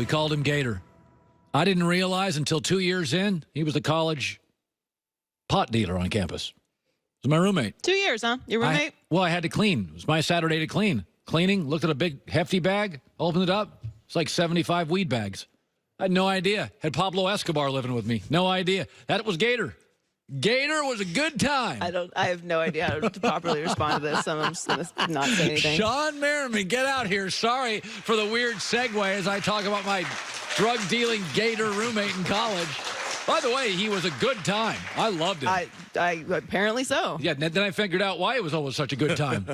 We called him Gator. I didn't realize until 2 years in, he was the college pot dealer on campus. He was my roommate. 2 years, huh? Your roommate? I had to clean. It was my Saturday to clean. Cleaning, looked at a big, hefty bag, opened it up. It's like 75 weed bags. I had no idea. Had Pablo Escobar living with me. No idea. That was Gator. Gator was a good time. I have no idea how to properly respond to this, so I'm just going to not say anything. Shawne Merriman, get out here. Sorry for the weird segue as I talk about my drug-dealing Gator roommate in college. By the way, he was a good time. I loved it. I apparently so. Yeah, then I figured out why it was always such a good time.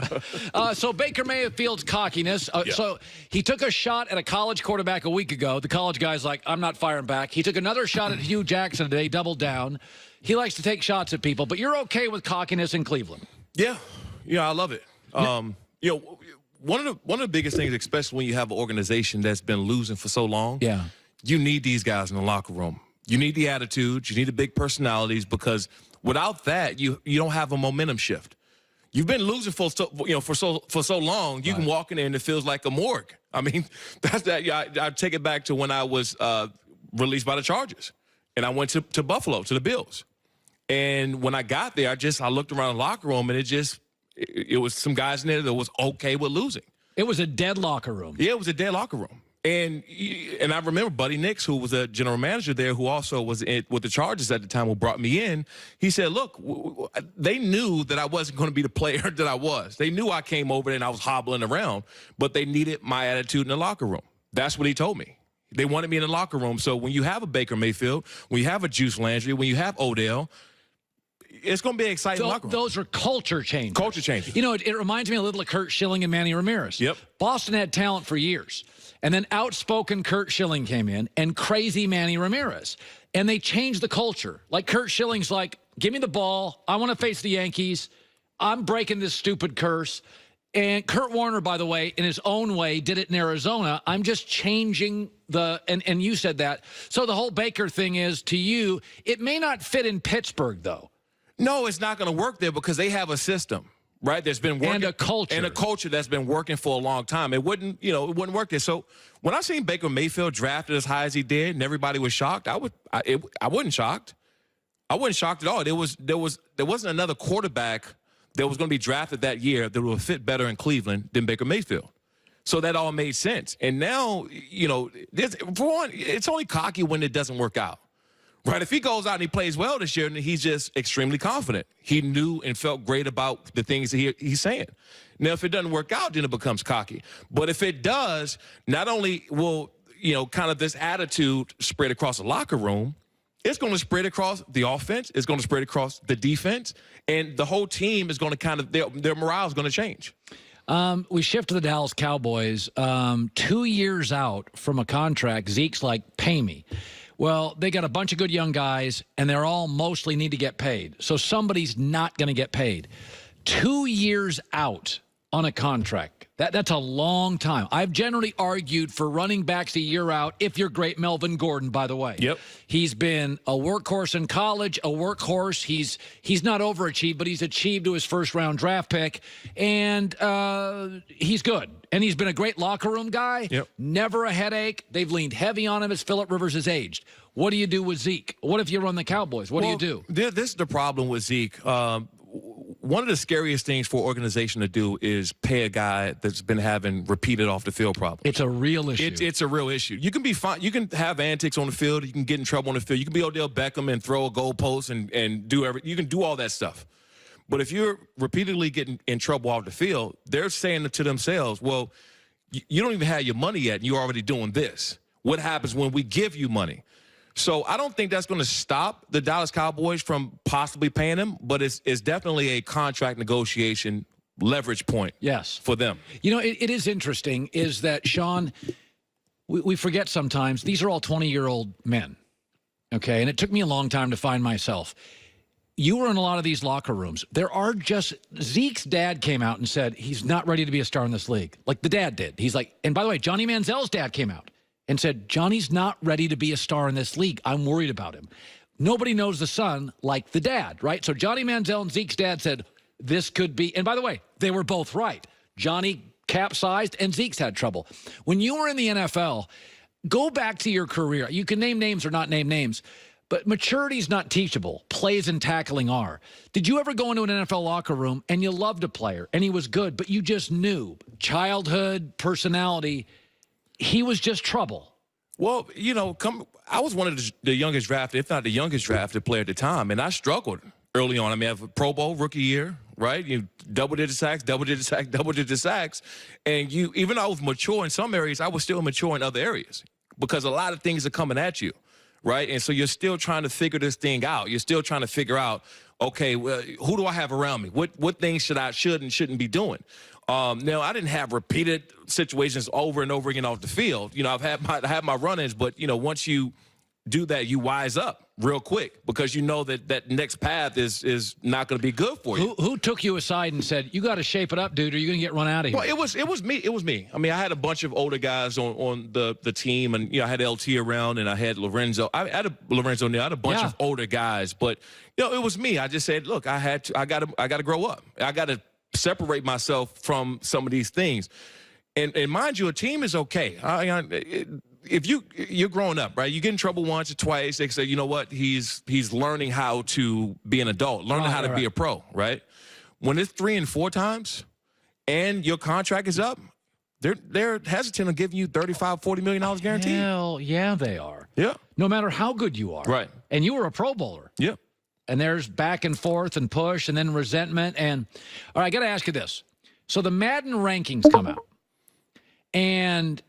So Baker Mayfield's cockiness. So he took a shot at a college quarterback a week ago. The college guy's like, I'm not firing back. He took another shot at Hugh Jackson today, doubled down. He likes to take shots at people, but you're okay with cockiness in Cleveland. Yeah, I love it. You know, one of the biggest things, especially when you have an organization that's been losing for so long, you need these guys in the locker room. You need the attitudes, you need the big personalities, because without that, you don't have a momentum shift. You've been losing for so long. You can walk in there and it feels like a morgue. I mean, that's that. Yeah, I take it back to when I was released by the Chargers, and I went to Buffalo, to the Bills. And when I got there, I looked around the locker room, and it was some guys in there that was okay with losing. It was a dead locker room. Yeah, it was a dead locker room. And I remember Buddy Nix, who was a general manager there, who also was with the Chargers at the time, who brought me in. He said, look, they knew that I wasn't going to be the player that I was. They knew I came over there and I was hobbling around, but they needed my attitude in the locker room. That's what he told me. They wanted me in the locker room. So when you have a Baker Mayfield, when you have a Juice Landry, when you have Odell, it's going to be an exciting locker room. Those are culture changes. Culture changes. You know, it reminds me a little of Kurt Schilling and Manny Ramirez. Yep. Boston had talent for years. And then outspoken Kurt Schilling came in and crazy Manny Ramirez. And they changed the culture. Like Kurt Schilling's like, give me the ball. I want to face the Yankees. I'm breaking this stupid curse. And Kurt Warner, by the way, in his own way, did it in Arizona. I'm just changing and you said that. So the whole Baker thing is, to you, it may not fit in Pittsburgh, though. No, it's not going to work there because they have a system, right? That's been working. And a culture. And a culture that's been working for a long time. It wouldn't work there. So when I seen Baker Mayfield drafted as high as he did and everybody was shocked, I wasn't shocked. I wasn't shocked at all. There wasn't another quarterback that was going to be drafted that year that would fit better in Cleveland than Baker Mayfield. So that all made sense. And now, for one, it's only cocky when it doesn't work out. Right, if he goes out and he plays well this year, then he's just extremely confident. He knew and felt great about the things that he's saying. Now, if it doesn't work out, then it becomes cocky. But if it does, not only will, kind of this attitude spread across the locker room, it's going to spread across the offense. It's going to spread across the defense. And the whole team is going to their morale is going to change. We shift to the Dallas Cowboys. 2 years out from a contract, Zeke's like, pay me. Well, they got a bunch of good young guys, and they're all mostly need to get paid. So somebody's not going to get paid. 2 years out on a contract. That's a long time. I've generally argued for running backs a year out if you're great. Melvin Gordon, by the way. Yep. He's been a workhorse in college, a workhorse. He's not overachieved, but he's achieved to his first-round draft pick, and he's good. And he's been a great locker room guy. Yep. Never a headache. They've leaned heavy on him as Phillip Rivers has aged. What do you do with Zeke? What if you run the Cowboys? What do you do? This is the problem with Zeke. One of the scariest things for an organization to do is pay a guy that's been having repeated off-the-field problems. It's a real issue. It's a real issue. You can be fine. You can have antics on the field. You can get in trouble on the field. You can be Odell Beckham and throw a goalpost and do everything. You can do all that stuff. But if you're repeatedly getting in trouble off the field, they're saying to themselves, well, you don't even have your money yet, and you're already doing this. What happens when we give you money? So I don't think that's going to stop the Dallas Cowboys from possibly paying him, but it's definitely a contract negotiation leverage point for them. You know, it is interesting is that, Shawne, we forget sometimes these are all 20-year-old men, okay? And it took me a long time to find myself. You were in a lot of these locker rooms. There are just – Zeke's dad came out and said he's not ready to be a star in this league, like the dad did. He's like – and by the way, Johnny Manziel's dad came out and said, Johnny's not ready to be a star in this league. I'm worried about him. Nobody knows the son like the dad, right? So Johnny Manziel and Zeke's dad said this could be – and by the way, they were both right. Johnny capsized and Zeke's had trouble. When you were in the NFL, go back to your career. You can name names or not name names, but maturity is not teachable. Plays and tackling are. Did you ever go into an NFL locker room and you loved a player and he was good, but you just knew childhood, personality, he was just trouble? Well, I was one of the youngest drafted, if not the youngest drafted player at the time, and I struggled early on. I mean, I have a Pro Bowl rookie year, right? You double-digit sacks, double-digit sacks. And even though I was mature in some areas, I was still immature in other areas because a lot of things are coming at you, right? And so you're still trying to figure this thing out. You're still trying to figure out, okay, well, who do I have around me? What things should and shouldn't be doing? Now, I didn't have repeated situations over and over again off the field. I've had my run-ins, but, once you do that, you wise up real quick because you know that next path is not going to be good for you. Who took you aside and said, you got to shape it up, dude, or you're going to get run out of here? Well, it was me. I mean, I had a bunch of older guys on the team, and I had LT around, and I had Lorenzo. I had a bunch of older guys, but it was me. I just said, look, I got to grow up. I got to separate myself from some of these things. And mind you, a team is okay. If you're growing up, right? You get in trouble once or twice. They say, you know what? He's learning how to be an adult, learning how to be a pro, right? When it's 3 and 4 times, and your contract is up, they're hesitant on giving you $35-40 million guaranteed. Hell yeah, they are. Yeah. No matter how good you are. Right. And you were a Pro Bowler. Yeah. And there's back and forth and push and then resentment. And all right, I got to ask you this. So the Madden rankings come out. And,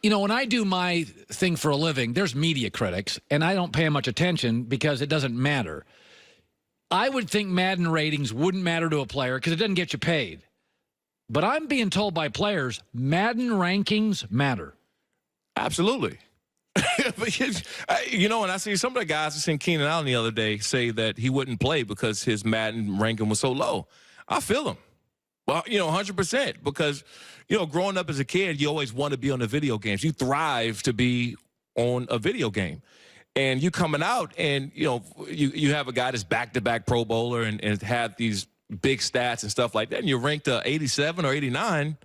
when I do my thing for a living, there's media critics, and I don't pay much attention because it doesn't matter. I would think Madden ratings wouldn't matter to a player because it doesn't get you paid. But I'm being told by players, Madden rankings matter. Absolutely. And I see some of the guys, I seen Keenan Allen the other day say that he wouldn't play because his Madden ranking was so low. I feel him. Well, 100%, because, growing up as a kid, you always want to be on the video games. You thrive to be on a video game. And you coming out and, you have a guy that's back-to-back Pro Bowler and had these big stats and stuff like that, and you're ranked 87 or 89.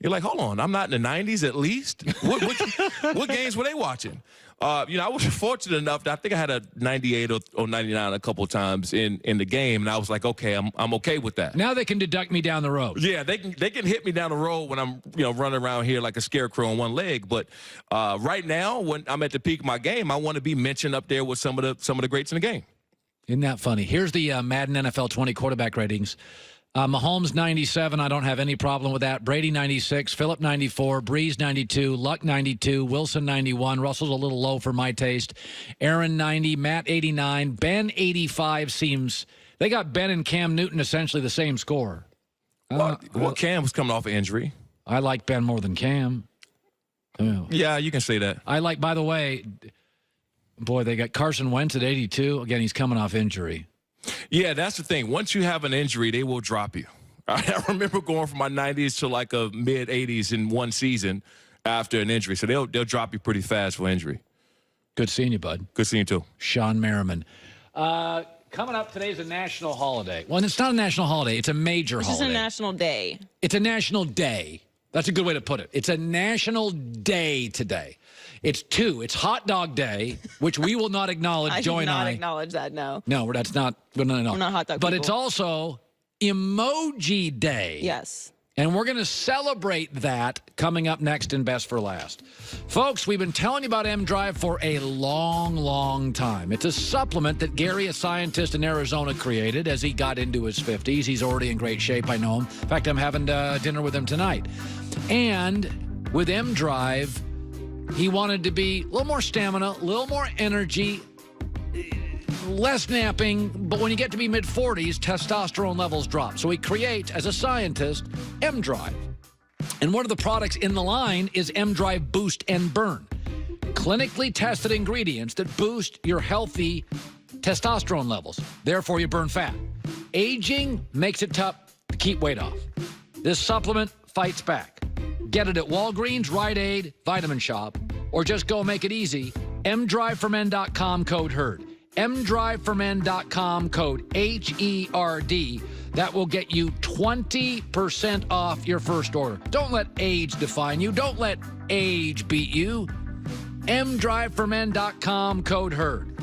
You're like, hold on, I'm not in the 90s at least? What games were they watching? I was fortunate enough that I think I had a 98 or 99 a couple of times in the game, and I was like, okay, I'm okay with that. Now they can deduct me down the road. Yeah, they can hit me down the road when I'm running around here like a scarecrow on one leg. But right now, when I'm at the peak of my game, I want to be mentioned up there with some of the greats in the game. Isn't that funny? Here's the Madden NFL 20 quarterback ratings. Mahomes 97, I don't have any problem with that. Brady 96, Phillip 94, Breeze 92, Luck 92, Wilson 91, Russell's a little low for my taste. Aaron 90, Matt 89, Ben 85 seems they got Ben and Cam Newton essentially the same score. Well, Cam was coming off an injury. I like Ben more than Cam. Oh. Yeah, you can say that. I like, by the way, boy, they got Carson Wentz at 82. Again, he's coming off injury. Yeah, that's the thing. Once you have an injury, they will drop you. I remember going from my 90s to like a mid-80s in one season after an injury. So they'll drop you pretty fast for injury. Good seeing you, bud. Good seeing you, too. Shawne Merriman. Coming up, today's a national holiday. Well, it's not a national holiday. It's a major holiday. It's a national day. It's a national day. That's a good way to put it. It's a national day today. It's Hot Dog Day, which we will not acknowledge. I do not acknowledge that, no. No, that's not. No. We're not hot dog But people. it's also Emoji Day. Yes. And we're going to celebrate that coming up next in Best for Last. Folks, we've been telling you about M-Drive for a long, long time. It's a supplement that Gary, a scientist in Arizona, created as he got into his 50s. He's already in great shape, I know him. In fact, I'm having dinner with him tonight. And with M-Drive, he wanted to be a little more stamina, a little more energy, less napping, but when you get to be mid-40s, testosterone levels drop. So he creates, as a scientist, M-Drive. And one of the products in the line is M-Drive Boost and Burn. Clinically tested ingredients that boost your healthy testosterone levels. Therefore, you burn fat. Aging makes it tough to keep weight off. This supplement fights back. Get it at Walgreens, Rite Aid, Vitamin Shop, or just go make it easy. mdriveformen.com, code HERD. mdriveformen.com, code HERD. That will get you 20% off your first order. Don't let age define you. Don't let age beat you. mdriveformen.com, code HERD.